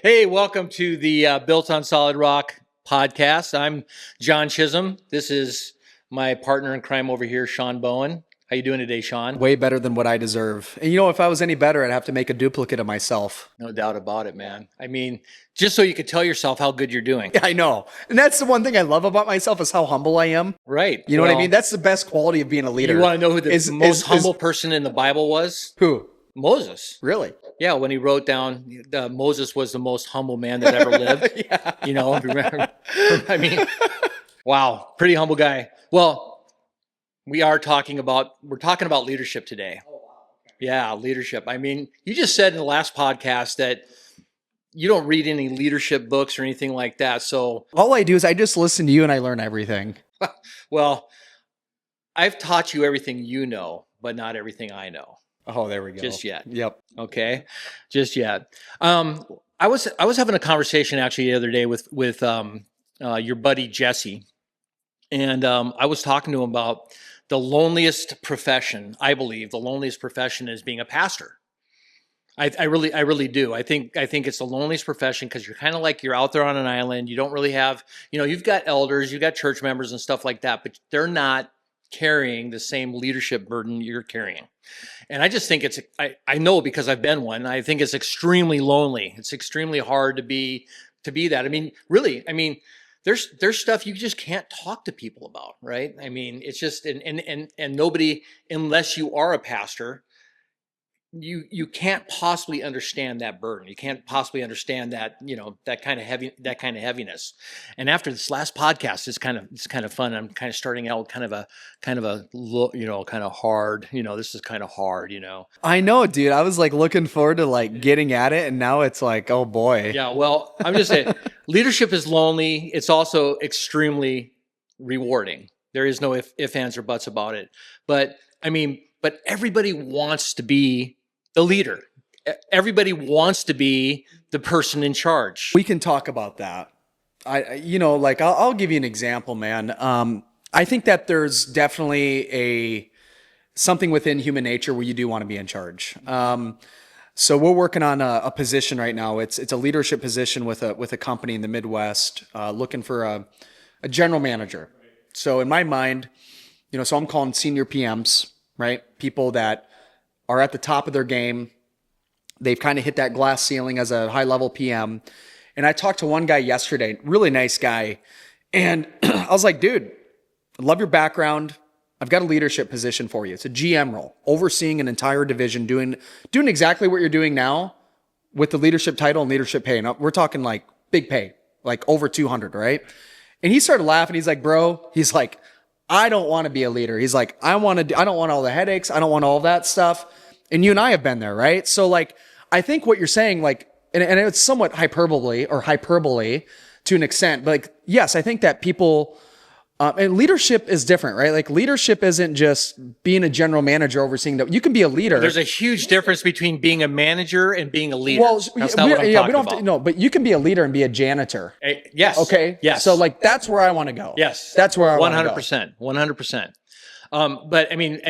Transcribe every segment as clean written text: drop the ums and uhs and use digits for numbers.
Hey, welcome to the Built on Solid Rock podcast. I'm John Chisholm. This is my partner in crime over here, Sean Bowen. How you doing today, Sean? Way better than what I deserve. And if I was any better, I'd have to make a duplicate of myself. No doubt about it, man. I mean, just so you could tell yourself how good you're doing. I know. And that's the one thing I love about myself is how humble I am. Right. You know what I mean? That's the best quality of being a leader. You want to know who the most humble person in the Bible was? Who? Moses. Really? Yeah, when he wrote down Moses was the most humble man that ever lived. Yeah. You know, remember, I mean, wow, pretty humble guy. Well, we're talking about leadership today. Oh, wow. Okay. Yeah, leadership. I mean, you just said in the last podcast that you don't read any leadership books or anything like that. So all I do is I just listen to you and I learn everything. Well, I've taught you everything you know, but not everything I know. Oh, there we go. Just yet. Yep. Okay. Just yet. I was having a conversation actually the other day with your buddy Jesse, and I was talking to him about the loneliest profession. I believe the loneliest profession is being a pastor. I really do. I think it's the loneliest profession because you're kind of like you're out there on an island. You don't really have, you've got elders, you've got church members and stuff like that, but they're not carrying the same leadership burden you're carrying. And I just think I know because I've been one, I think it's extremely lonely. It's extremely hard to be that. I mean, really, there's stuff you just can't talk to people about, right? I mean, it's just, and nobody, unless you are a pastor, you can't possibly understand that burden. You can't possibly understand that, that kind of heaviness. And after this last podcast, it's kind of fun. I'm kind of starting out with kind of a kind of hard, this is kind of hard, I know, dude. I was like looking forward to like getting at it. And now it's like, oh boy. Yeah. Well, I'm just saying leadership is lonely. It's also extremely rewarding. There is no ifs, ands, or buts about it. But everybody wants to be the leader. Everybody wants to be the person in charge. We can talk about that. I'll give you an example, man. I think that there's definitely something within human nature where you do want to be in charge. So we're working on a position right now. It's a leadership position with a company in the Midwest, looking for a general manager. So in my mind, so I'm calling senior PMs, right? People that are at the top of their game. They've kind of hit that glass ceiling as a high level PM. And I talked to one guy yesterday, really nice guy. And I was like, dude, I love your background. I've got a leadership position for you. It's a GM role, overseeing an entire division, doing exactly what you're doing now with the leadership title and leadership pay. And we're talking like big pay, like over 200, right? And he started laughing. He's like, bro, I don't want to be a leader. He's like, I don't want all the headaches. I don't want all of that stuff. And you and I have been there, right? So like, I think what you're saying, like, and it's somewhat hyperbole to an extent, but like, yes, I think that people, and leadership is different, right? Like leadership isn't just being a general manager overseeing that. You can be a leader. There's a huge difference between being a manager and being a leader. Well, that's not what I'm talking we don't about. have to, no, but you can be a leader and be a janitor. Yes. Okay. Yes. So like, that's where I want to go. Yes. That's where I want to go. 100%. 100%. But I mean,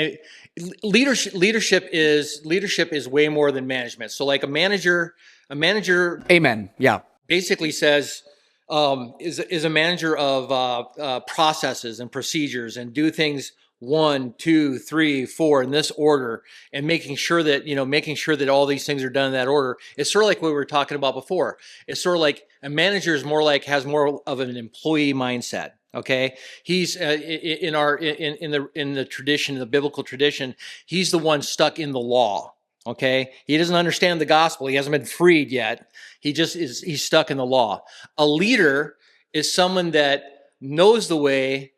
leadership is way more than management. So like a manager. Amen. Yeah. Basically says, is a manager of processes and procedures and do things 1, 2, 3, 4 in this order, and making sure that all these things are done in that order. It's sort of like what we were talking about before. It's sort of like a manager is has more of an employee mindset. Okay, he's in the tradition, the biblical tradition, he's the one stuck in the law. Okay, he doesn't understand the gospel. He hasn't been freed yet. He's stuck in the law. A leader is someone that knows the way,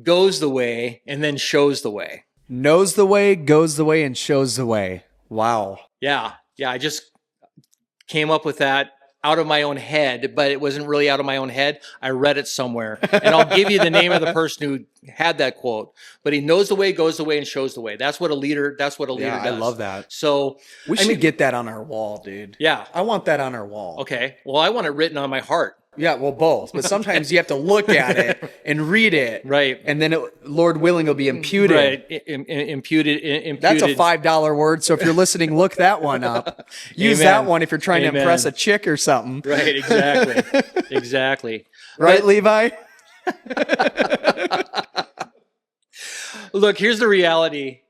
goes the way, and then shows the way. Knows the way, goes the way, and shows the way. Wow. Yeah. I just came up with that out of my own head, but it wasn't really out of my own head. I read it somewhere, and I'll give you the name of the person who had that quote. But he knows the way, goes the way, and shows the way. That's what a leader. Does. I love that. So we should get that on our wall, dude. Yeah, I want that on our wall. Okay. Well, I want it written on my heart. Yeah, well, both. But sometimes you have to look at it and read it. Right. And then Lord willing, it'll be imputed. Right. Imputed. That's a $5 word. So if you're listening, look that one up. Use Amen. that one if you're trying to impress a chick or something. Right. Exactly. Exactly. Right, Levi? Look, here's the reality.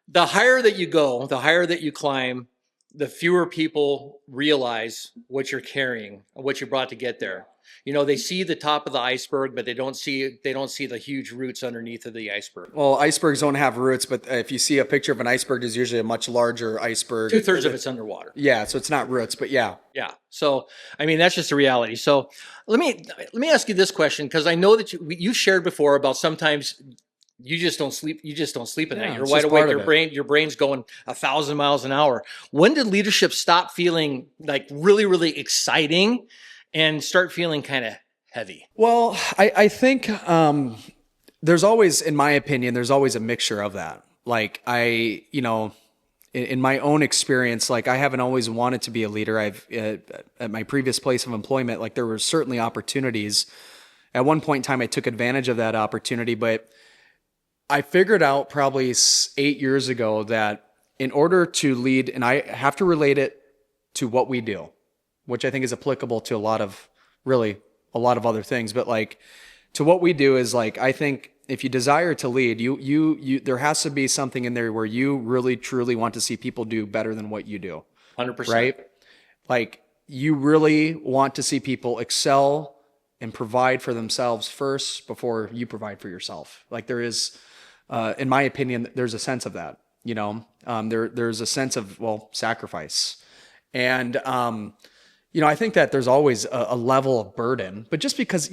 The higher that you go, the higher that you climb, the fewer people realize what you're carrying, what you brought to get there. You know, they see the top of the iceberg, but they don't see the huge roots underneath of the iceberg. Well, icebergs don't have roots, but if you see a picture of an iceberg, there's usually a much larger iceberg. 2/3 of it's underwater. Yeah, so it's not roots, but yeah. Yeah. So, I mean, that's just the reality. So, let me ask you this question, because I know that you shared before about sometimes you just don't sleep. You just don't sleep at night. You're wide awake. Your brain's going 1,000 miles an hour. When did leadership stop feeling like really, really exciting and start feeling kind of heavy? Well, I think there's always, in my opinion, there's always a mixture of that. Like in my own experience, like I haven't always wanted to be a leader. At my previous place of employment, like there were certainly opportunities. At one point in time, I took advantage of that opportunity, but I figured out probably 8 years ago that in order to lead, and I have to relate it to what we do, which I think is applicable to a lot of other things, but like to what we do is like, I think if you desire to lead, you there has to be something in there where you really truly want to see people do better than what you do. 100%. Right? Like you really want to see people excel and provide for themselves first before you provide for yourself. Like there is, in my opinion, there's a sense of that, there's a sense of, sacrifice. And, I think that there's always a level of burden, but just because,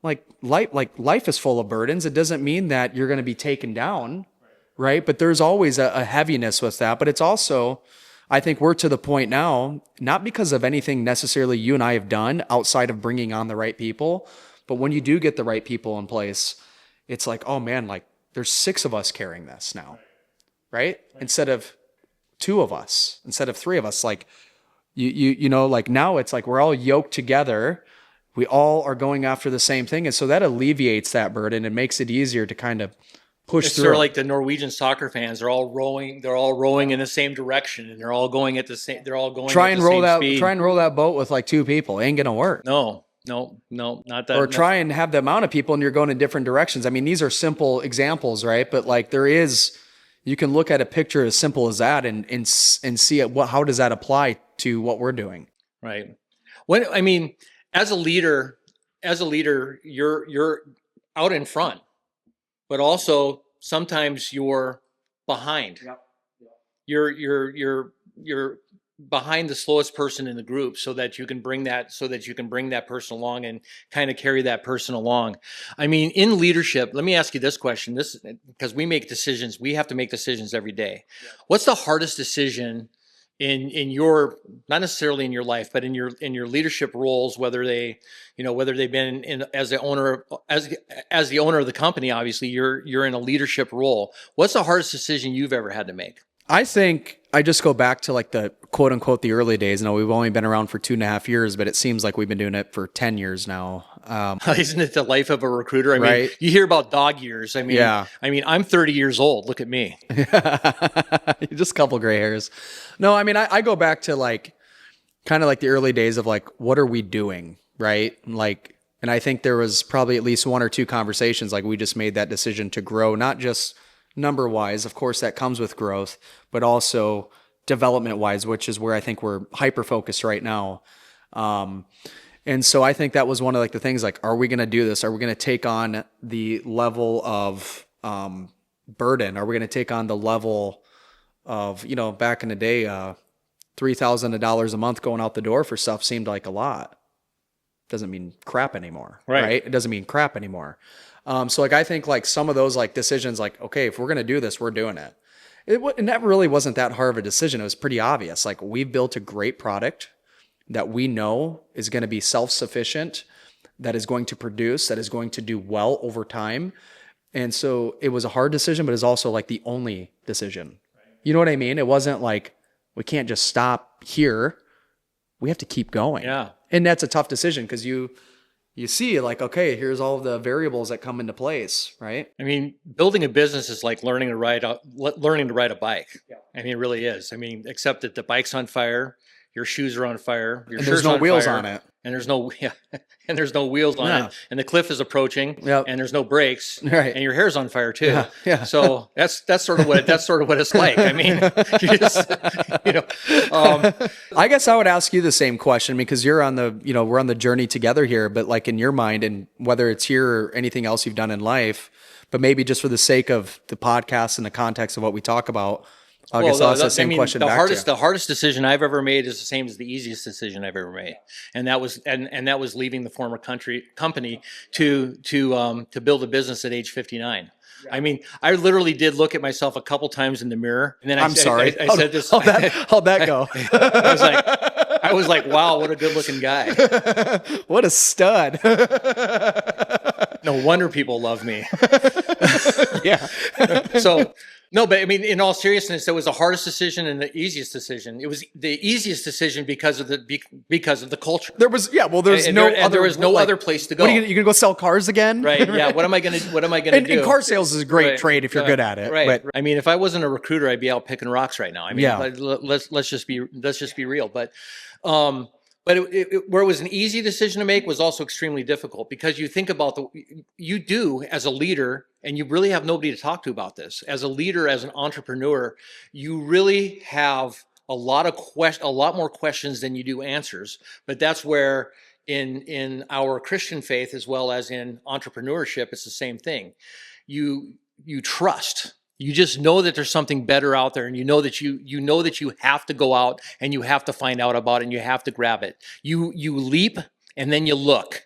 life is full of burdens, it doesn't mean that you're going to be taken down. Right. But there's always a heaviness with that. But it's also, I think we're to the point now, not because of anything necessarily you and I have done outside of bringing on the right people, but when you do get the right people in place, it's like, oh man, like there's 6 of us carrying this now, right? Instead of 2 of us, instead of 3 of us, like like now it's like we're all yoked together. We all are going after the same thing. And so that alleviates that burden and makes it easier to kind of push through. Sort of like the Norwegian soccer fans, they're all rowing in the same direction, and they're all going at the same speed. Try and roll that boat with like 2 people. Ain't gonna work. No, not that. Or try and have the amount of people and you're going in different directions. I mean, these are simple examples, right? But like you can look at a picture as simple as that and see how does that apply to what we're doing? Right. As a leader, you're out in front, but also sometimes you're behind. Yep. You're behind the slowest person in the group so that you can bring that person along and kind of carry that person along. I mean, in leadership, let me ask you this question, because we have to make decisions every day. Yeah. What's the hardest decision in your, not necessarily in your life, but in your leadership roles, whether they've been in as the owner of the company? Obviously you're in a leadership role. What's the hardest decision you've ever had to make? I think I just go back to like the quote unquote the early days. No, we've only been around for 2.5 years, but it seems like we've been doing it for 10 years now. Isn't it the life of a recruiter? I mean, you hear about dog years. I mean, yeah. I'm 30 years old. Look at me. Just a couple gray hairs. No, I mean, I go back to like, kind of like the early days of like, what are we doing? Right. Like, and I think there was probably at least 1 or 2 conversations. Like we just made that decision to grow, not just number wise, of course that comes with growth, but also development wise, which is where I think we're hyper focused right now. And so I think that was one of like the things like, are we going to do this? Are we going to take on the level of burden? Are we going to take on the level of, back in the day, $3,000 a month going out the door for stuff seemed like a lot. Doesn't mean crap anymore. Right? It doesn't mean crap anymore. So like, I think like some of those like decisions, like, okay, if we're going to do this, we're doing it. And that really wasn't that hard of a decision. It was pretty obvious. Like we've built a great product that we know is going to be self-sufficient, that is going to produce, that is going to do well over time. And so it was a hard decision, but it's also like the only decision. You know what I mean? It wasn't like, we can't just stop here. We have to keep going. Yeah. And that's a tough decision because you see like, okay, here's all of the variables that come into place, right? I mean, building a business is like learning to ride a bike. Yeah. I mean, it really is. I mean, except that the bike's on fire, your shoes are on fire, your And shirt's there's no on wheels fire, on it. and there's no and there's no wheels on Yeah. it, and the cliff is approaching, Yep. and there's no brakes, Right. and your hair's on fire too. Yeah. Yeah. So that's sort of what it's like. I mean, you just, you know, I guess I would ask you the same question because you're on the, we're on the journey together here, but like in your mind, and whether it's here or anything else you've done in life, but maybe just for the sake of the podcast and the context of what we talk about, I guess I'll ask the same question back to you. The hardest decision I've ever made is the same as the easiest decision I've ever made, and that was leaving the former company to build a business at age 59. I mean, I literally did look at myself a couple times in the mirror, and then I said this. How'd that go? I was like, wow, what a good looking guy. What a stud. No wonder people love me. Yeah. So, no, but I mean, in all seriousness, it was the hardest decision and the easiest decision. It was the easiest decision because of the culture. There was no other place to go. What are you gonna go sell cars again? Right. Yeah. What am I gonna do? And car sales is a great trade if you're good at it. Right. But, I mean, if I wasn't a recruiter, I'd be out picking rocks right now. I mean, Yeah. let's just be real. But where it was an easy decision to make was also extremely difficult because you think about you do as a leader, and you really have nobody to talk to about this. As a leader, as an entrepreneur, you really have a lot more questions than you do answers. But that's where in our Christian faith, as well as in entrepreneurship, it's the same thing. You trust. You just know that there's something better out there, and you know that you have to go out and you have to find out about it and you have to grab it. You leap and then you look.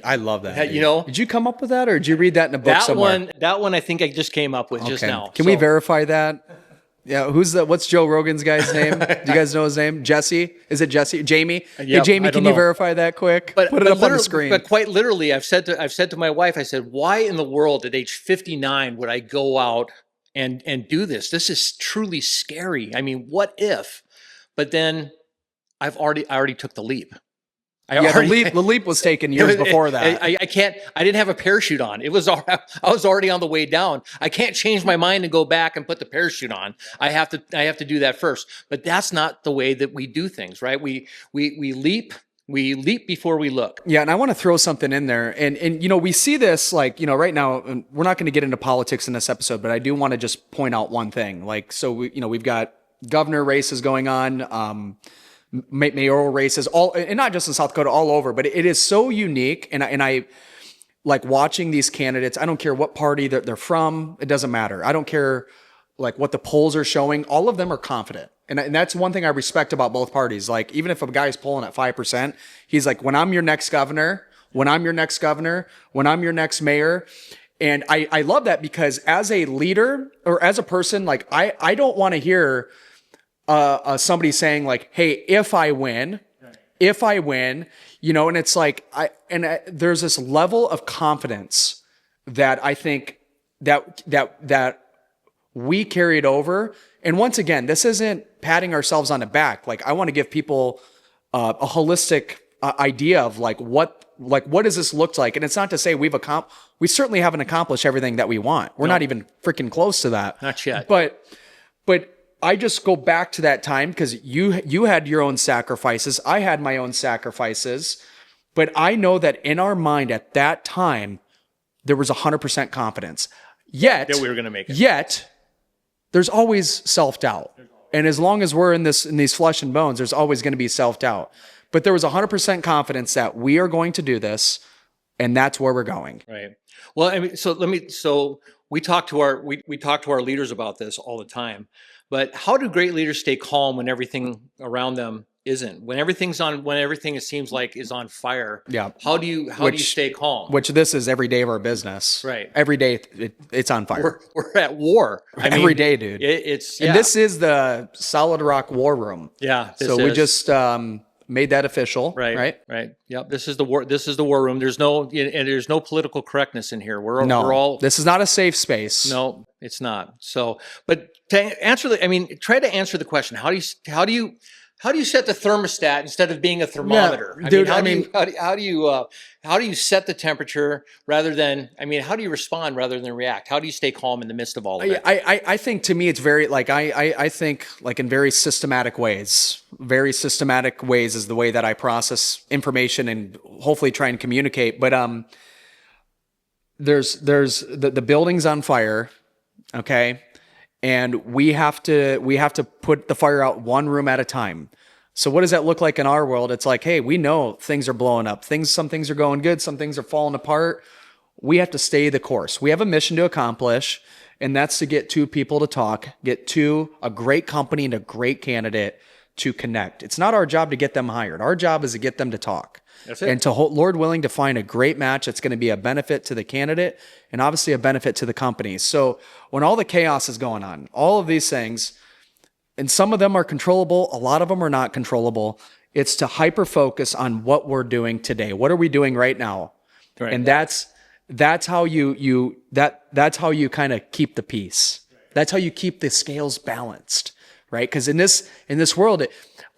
I love that. You know, did you come up with that, or did you read that in a book somewhere? That one I think I just came up with just now. Can we verify that? Yeah, what's Joe Rogan's guy's name? Do you guys know his name? Jesse? Is it Jesse? Jamie? Yeah, hey, Jamie, can you verify that quick? Put it up on the screen. But quite literally, I've said to my wife, I said, why in the world at age 59 would I go out and do this? This is truly scary. I mean, what if? But then I already took the leap. The leap was taken years before that. I didn't have a parachute on. I was already on the way down. I can't change my mind and go back and put the parachute on. I have to do that first. But that's not the way that we do things, right? We leap before we look. Yeah, and I want to throw something in there. And we see this like, right now, and we're not going to get into politics in this episode, but I do want to just point out one thing. Like, so we've got governor races going on, mayoral races, and not just in South Dakota, all over, but it is so unique. And I like watching these candidates. I don't care what party they're from. It doesn't matter. I don't care like what the polls are showing. All of them are confident. And that's one thing I respect about both parties. Like, even if a guy's polling at 5%, he's like, when I'm your next governor, when I'm your next mayor. And I love that because as a leader or as a person, like I don't want to hear somebody saying like, hey, if I win, and it's like, there's this level of confidence that I think that we carried over. And once again, this isn't patting ourselves on the back. Like, I want to give people a holistic idea of what does this look like? And it's not to say we certainly haven't accomplished everything that we want. We're not even freaking close to that. Not yet. But I just go back to that time because you had your own sacrifices. I had my own sacrifices. But I know that in our mind at that time, there was 100% confidence. Yet that we were going to make it. Yet there's always self-doubt. And as long as we're in these flesh and bones, there's always going to be self-doubt. But there was 100% confidence that we are going to do this, and that's where we're going. Right. Well, I mean, so we talk to our leaders about this all the time. But how do great leaders stay calm when everything around them isn't? When everything it seems like is on fire. Yeah. How do you stay calm? Which this is every day of our business. Right. Every day it's on fire. We're at war. Every day, dude. And this is the Solid Rock War Room. Yeah. We just made that official. Right. Yep. This is the war room. There's no political correctness in here. We're all. This is not a safe space. No, it's not. So, but to answer try to answer the question. How do you how do you set the thermostat instead of being a Yeah, thermometer? I mean, dude. I mean, how do you set the temperature rather than, I mean, how do you respond rather than react? How do you stay calm in the midst of all of it? I think to me it's very like I think like in very systematic ways. Very systematic ways is the way that I process information and hopefully try and communicate. But there's the building's on fire, okay? And we have to put the fire out one room at a time. So what does that look like in our world? It's like, hey, we know things are blowing up. Some things are going good, some things are falling apart. We have to stay the course. We have a mission to accomplish, and that's to get two people to talk, get a great company and a great candidate to connect. It's not our job to get them hired. Our job is to get them to talk. That's it. And Lord willing, to find a great match that's going to be a benefit to the candidate and obviously a benefit to the company. So when all the chaos is going on, all of these things, and some of them are controllable, a lot of them are not controllable, it's to hyper focus on what we're doing today. What are we doing right now? Right. And that's how that's how you kind of keep the peace. That's how you keep the scales balanced, right? Because in this world,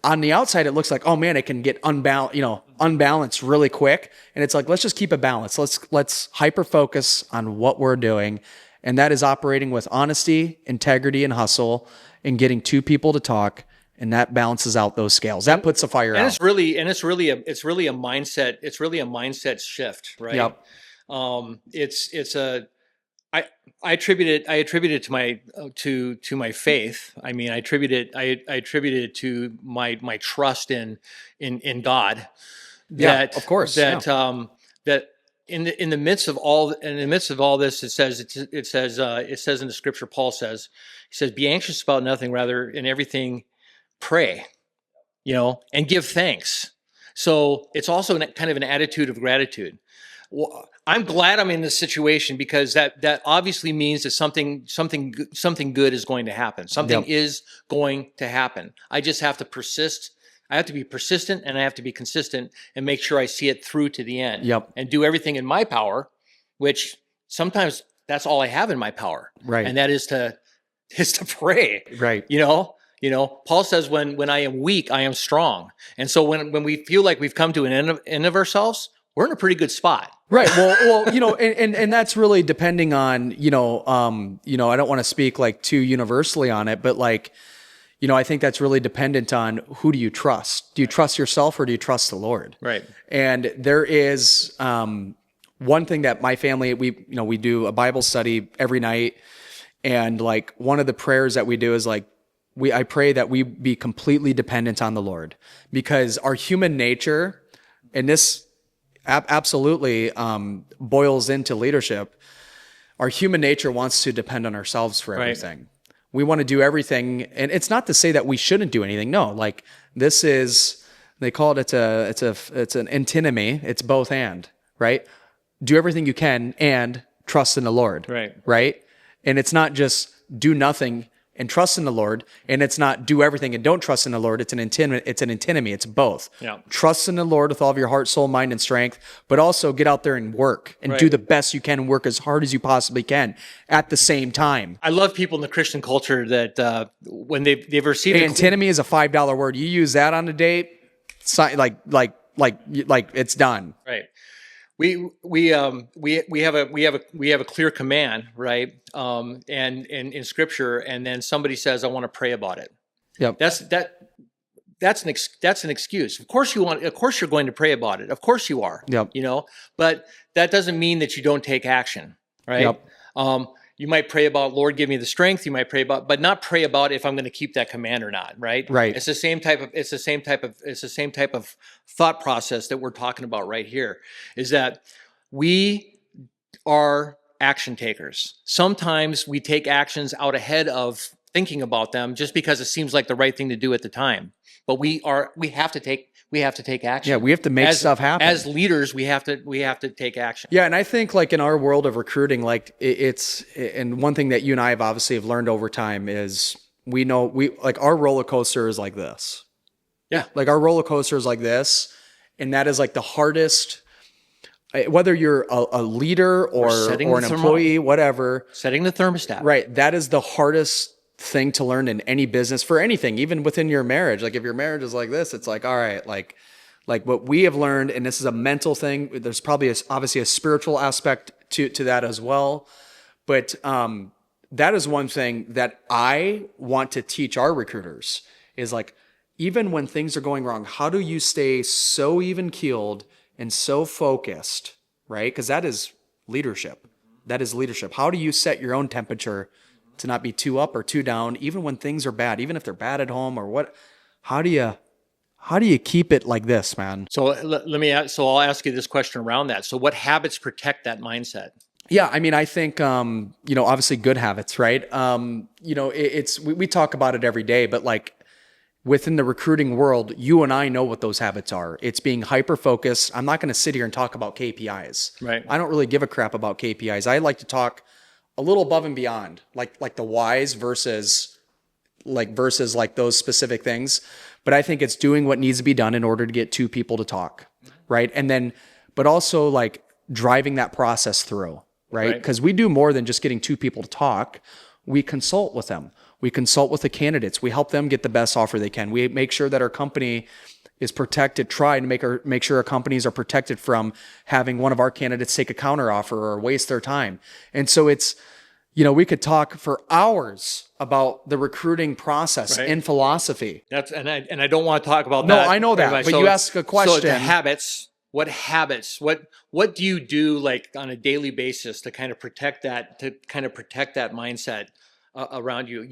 on the outside, it looks like, oh man, it can get unbalanced really quick. And it's like, let's just keep it balanced. Let's hyper focus on what we're doing. And that is operating with honesty, integrity, and hustle, and getting two people to talk. And that balances out those scales. That puts the fire out. It's really a mindset. It's really a mindset shift, right? Yep. I attribute it to my faith. I mean, I attribute it to my trust in God. Yeah, of course. That in the midst of all this, it says in the scripture, Paul says, he says, be anxious about nothing, rather in everything pray, and give thanks. So it's also kind of an attitude of gratitude. Well, I'm glad I'm in this situation because that obviously means that something good is going to happen. Something is going to happen. I just have to persist. I have to be persistent, and I have to be consistent and make sure I see it through to the end. Yep. And do everything in my power, which sometimes that's all I have in my power. Right. And that is to pray. Right. Paul says, when I am weak, I am strong. And so when we feel like we've come to an end of ourselves, we're in a pretty good spot. Right. Well, and that's really depending on, I don't want to speak like too universally on it, but like, I think that's really dependent on who do you trust? Do you trust yourself or do you trust the Lord? Right. And there is one thing that my family, we do a Bible study every night. And like one of the prayers that we do is like, I pray that we be completely dependent on the Lord, because our human nature, and this absolutely boils into leadership. Our human nature wants to depend on ourselves for everything. Right. We want to do everything, and it's not to say that we shouldn't do anything. No, like this is, they call it it's an antinomy. It's both and, right? Do everything you can and trust in the Lord. Right. Right. And it's not just do nothing and trust in the Lord, and it's not do everything and don't trust in the Lord. It's an antinomy. It's both. Yeah. Trust in the Lord with all of your heart, soul, mind, and strength, but also get out there and work and do the best you can and work as hard as you possibly can at the same time. I love people in the Christian culture that when they've received antinomy is a $5 word. You use that on a date, like it's done. Right. We have a clear command, right? And in scripture, and then somebody says, I want to pray about it. Yep. That's an excuse. Of course you're going to pray about it. Of course you are. Yep. But that doesn't mean that you don't take action, right? Yep. You might pray about, Lord, give me the strength. You might pray about, but not pray about if I'm going to keep that command or not, right? Right. It's the same type of thought process that we're talking about right here, is that we are action takers. Sometimes we take actions out ahead of thinking about them just because it seems like the right thing to do at the time. But we have to take action. Yeah, we have to make stuff happen. As leaders, we have to take action. Yeah, and I think like in our world of recruiting, like and one thing that you and I have obviously learned over time is we like our roller coaster is like this. Yeah. Like our roller coaster is like this, and that is like the hardest, whether you're a leader or an employee, whatever. Setting the thermostat. Right. That is the hardest thing to learn in any business for anything, even within your marriage. Like if your marriage is like this, it's like, all right, like what we have learned, and this is a mental thing. There's probably obviously a spiritual aspect to that as well. But that is one thing that I want to teach our recruiters is like, even when things are going wrong, how do you stay so even keeled and so focused, right? Because that is leadership. That is leadership. How do you set your own temperature to not be too up or too down, even when things are bad, even if they're bad at home or what? How do you keep it like this, man? So let me ask, so I'll ask you this question around that. So what habits protect that mindset? Yeah, I mean, I think obviously good habits, right? We talk about it every day, but like within the recruiting world, you and I know what those habits are. It's being hyper focused. I'm not going to sit here and talk about KPIs. Right. I don't really give a crap about KPIs. I like to talk a little above and beyond, like the whys versus like those specific things. But I think it's doing what needs to be done in order to get two people to talk, right? And then, but also like driving that process through, right? Because we do more than just getting two people to talk. We consult with them. We consult with the candidates. We help them get the best offer they can. We make sure that our company is protected, try and make sure our companies are protected from having one of our candidates take a counteroffer or waste their time. And so it's, we could talk for hours about the recruiting process in philosophy. That's and I don't want to talk about No, that. I know that, but you ask a question. So the habits, what do you do like on a daily basis to kind of protect that mindset around you?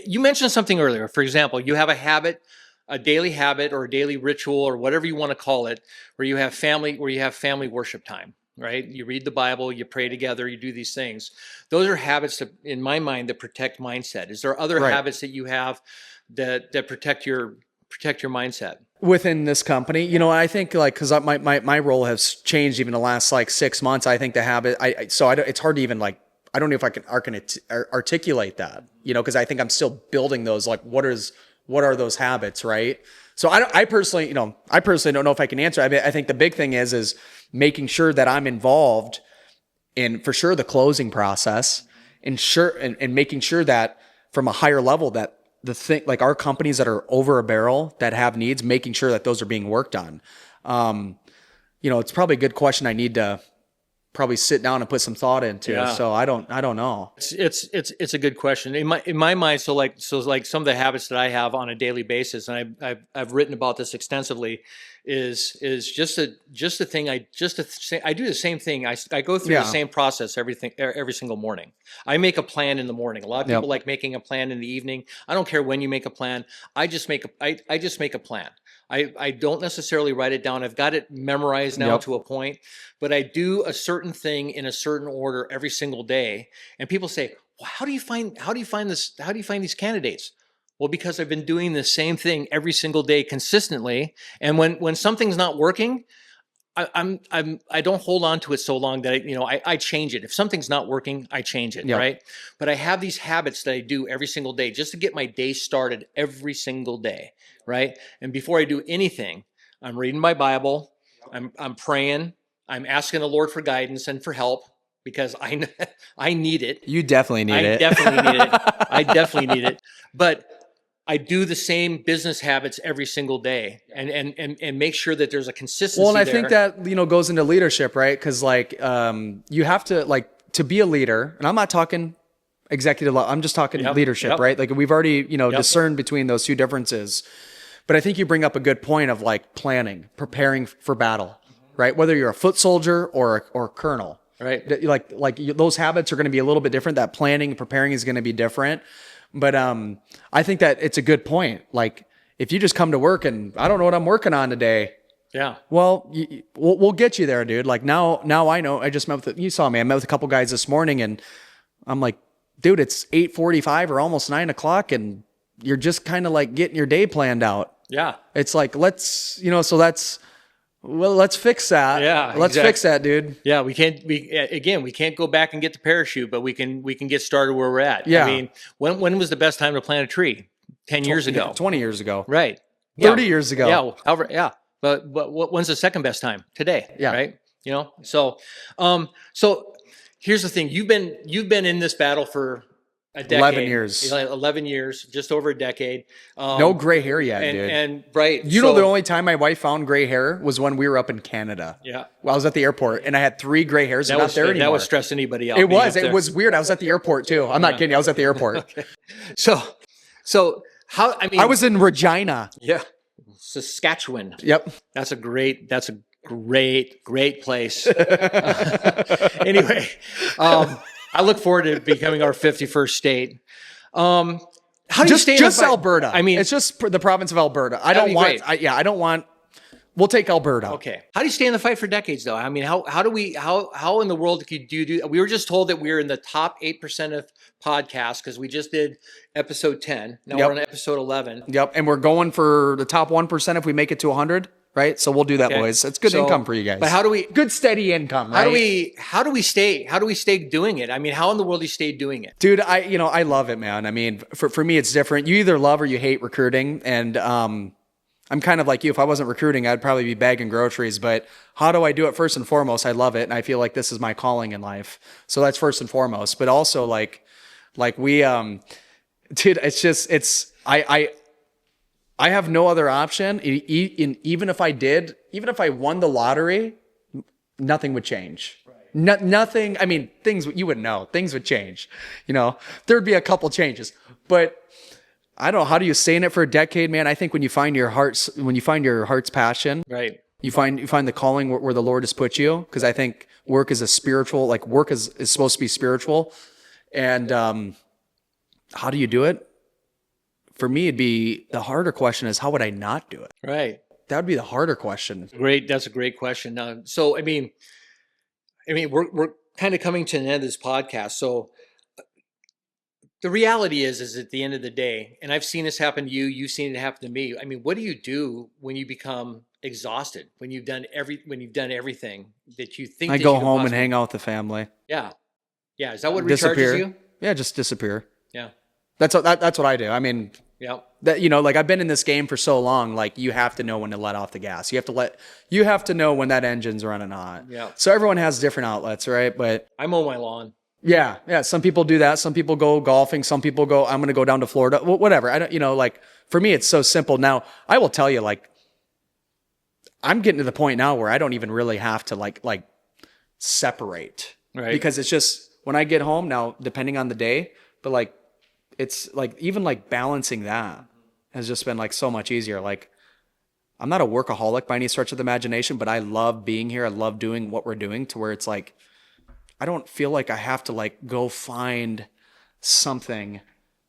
You mentioned something earlier. For example, you have a habit, a daily habit or a daily ritual or whatever you want to call it, where you have family worship time. Right? You read the Bible, you pray together, you do these things. Those are habits that, in my mind, that protect mindset. Is there other habits that you have that protect your mindset within this company? I think like, cause my role has changed even the last like 6 months. I think the habit, it's hard to even like, I don't know if I can articulate that, cause I think I'm still building those, like what are those habits? Right. So I personally don't know if I can answer. I mean, I think the big thing is making sure that I'm involved in, for sure, the closing process, and making sure that from a higher level that the thing, like our companies that are over a barrel that have needs, making sure that those are being worked on. It's probably a good question. I need to probably sit down and put some thought into. Yeah. So I don't know. It's a good question in my mind. So like some of the habits that I have on a daily basis, and I've written about this extensively, is just a thing. I do the same thing. I go through the same process every single morning. I make a plan in the morning. A lot of people like making a plan in the evening. I don't care when you make a plan. I just make a plan. I don't necessarily write it down. I've got it memorized now to a point, but I do a certain thing in a certain order every single day. And people say, well, how do you find this? How do you find these candidates? Well, because I've been doing the same thing every single day consistently. And when something's not working, I don't hold on to it so long that I change it. If something's not working, I change it, right? But I have these habits that I do every single day just to get my day started every single day, right? And before I do anything, I'm reading my Bible, I'm praying, I'm asking the Lord for guidance and for help because I need it. You definitely need it. I definitely need it. But I do the same business habits every single day and make sure that there's a consistency. Well, and I think that, goes into leadership, right? Because like you have to, like, to be a leader, and I'm not talking executive level, I'm just talking leadership, right? Like we've already, discerned between those two differences. But I think you bring up a good point of like planning, preparing for battle, right? Whether you're a foot soldier or a colonel, right? Like those habits are going to be a little bit different. That planning and preparing is going to be different. But I think that it's a good point. Like if you just come to work and I don't know what I'm working on today. Yeah. Well, we'll get you there, dude. Like now I know. I just met with, you saw me. I met with a couple guys this morning, and I'm like, dude, it's 8:45 or almost 9 o'clock, and you're just kind of like getting your day planned out. Yeah. It's like let's fix that. Yeah. Let's fix that, dude. Yeah. We can't go back and get the parachute, but we can get started where we're at. Yeah. I mean, when was the best time to plant a tree? 10 years ago. 20 years ago. Right. 30 years ago. Yeah. However, yeah. But when's the second best time? Today. Yeah. Right. So here's the thing. You've been in this battle for A 11 decade, years. 11 years, just over a decade. No gray hair yet, and, dude. And right. You know, the only time my wife found gray hair was when we were up in Canada. Yeah. Well, I was at the airport and I had 3 gray hairs. They're not there anymore. That would stress anybody out. It was weird. I was at the airport too. I'm not kidding. I was at the airport. Okay. So how, I mean, I was in Regina. Yeah. Saskatchewan. Yep. That's a great place. Anyway, I look forward to becoming our 51st state. How do you stay in just Alberta? I mean, it's just the province of Alberta. I don't want. We'll take Alberta. Okay. How do you stay in the fight for decades, though? I mean, how in the world could you do? We were just told that we were in the top 8% of podcasts because we just did episode 10. Now we're on episode 11. Yep, and we're going for the top 1% if we make it to 100. Right, so we'll do that, boys. It's good income for you guys. But how do we good steady income? Right? How do we stay doing it? I mean, how in the world do you stay doing it, dude? I love it, man. I mean, for me, it's different. You either love or you hate recruiting, and I'm kind of like you. If I wasn't recruiting, I'd probably be bagging groceries. But how do I do it? First and foremost, I love it, and I feel like this is my calling in life. So that's first and foremost. But also, like we, dude, I have no other option. Even if I won the lottery, nothing would change. Right. Nothing. I mean, things you would know. Things would change. You know, there'd be a couple changes. But I don't know. How do you stay in it for a decade, man? I think when you find your heart's passion, right? You find the calling where the Lord has put you. Because I think work is a spiritual. Like work is supposed to be spiritual. And how do you do it? For me, it'd be the harder question is how would I not do it? Right. That would be the harder question. Great. That's a great question. So, I mean, we're kind of coming to an end of this podcast. So the reality is at the end of the day, and I've seen this happen to you, you've seen it happen to me. I mean, what do you do when you become exhausted, when you've done everything that you think? I go home and hang out with the family. Yeah. Yeah. Is that what recharges you? Yeah. Just disappear. Yeah. That's what I do. I mean, yeah. That, like I've been in this game for so long, like you have to know when to let off the gas. You have to know when that engine's running hot. Yeah. So everyone has different outlets, right? But I mow my lawn. Yeah. Yeah. Some people do that. Some people go golfing. Some people go, I'm going to go down to Florida. Whatever. I don't, like for me, it's so simple. Now I will tell you, like, I'm getting to the point now where I don't even really have to like separate. Right. Because it's just when I get home now, depending on the day, but like, it's like, even like balancing that has just been like so much easier. Like I'm not a workaholic by any stretch of the imagination, but I love being here. I love doing what we're doing to where it's like, I don't feel like I have to like go find something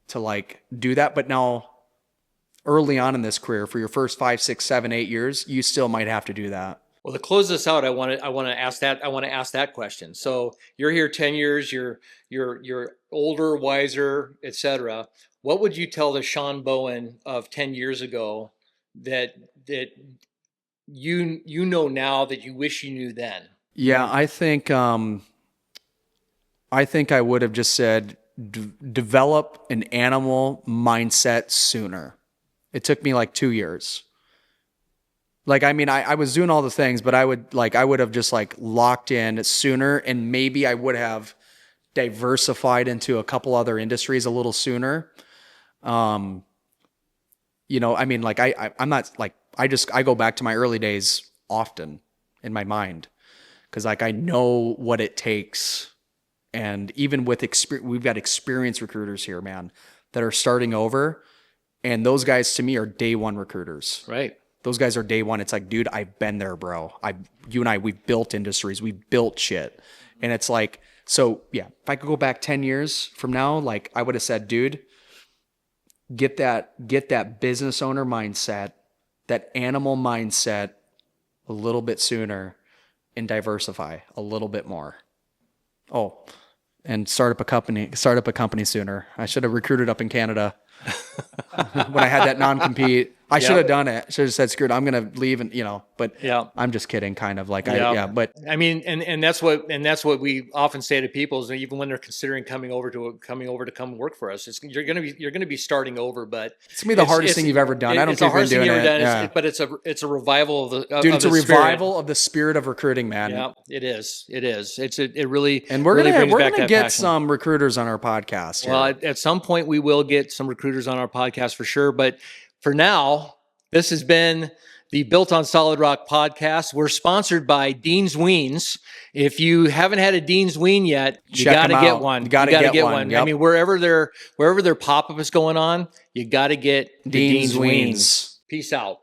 to like do that. But now early on in this career, for your first 5, 6, 7, 8 years, you still might have to do that. Well, to close this out, I want to ask that question. So you're here 10 years, you're older, wiser, etc. What would you tell the Shaun Bowen of 10 years ago that you know now that you wish you knew then? Yeah, I think I would have just said develop an animal mindset sooner. It took me like 2 years. Like, I mean, I was doing all the things, but I would have just like locked in sooner, and maybe I would have diversified into a couple other industries a little sooner. I mean, like I'm not like, I go back to my early days often in my mind. 'Cause like, I know what it takes. And even with we've got experienced recruiters here, man, that are starting over. And those guys to me are day one recruiters. Right. Those guys are day one. It's like, dude, I've been there, bro. You and I, we've built industries. We've built shit. And it's like, so yeah, if I could go back 10 years from now, like I would have said, dude, get that business owner mindset, that animal mindset a little bit sooner, and diversify a little bit more. Oh, and start up a company sooner. I should have recruited up in Canada when I had that non-compete. I should have Yep. done it. Should have said, screwed, I'm going to leave. And, but Yeah. I'm just kidding, kind of like, Yeah. but I mean, and that's what we often say to people is that even when they're considering coming over to come work for us, you're gonna be starting over, but it's going to be the hardest thing you've ever done. I don't care if you've been doing it. Yeah. But it's a revival of the Dude, of it's a the spirit. revival of the spirit of recruiting, man. Yeah, it is. It really, And we're really gonna brings back that get passion. some recruiters on our podcast here. Well, at some point we will get some recruiters on our podcast for sure. But for now, this has been the Built on Solid Rock podcast. We're sponsored by Dean's Weens. If you haven't had a Dean's Ween yet, you got to get one. You got to get one. Yep. I mean, wherever their pop-up is going on, you got to get the Dean's Dean's Weens. Weens. Peace out.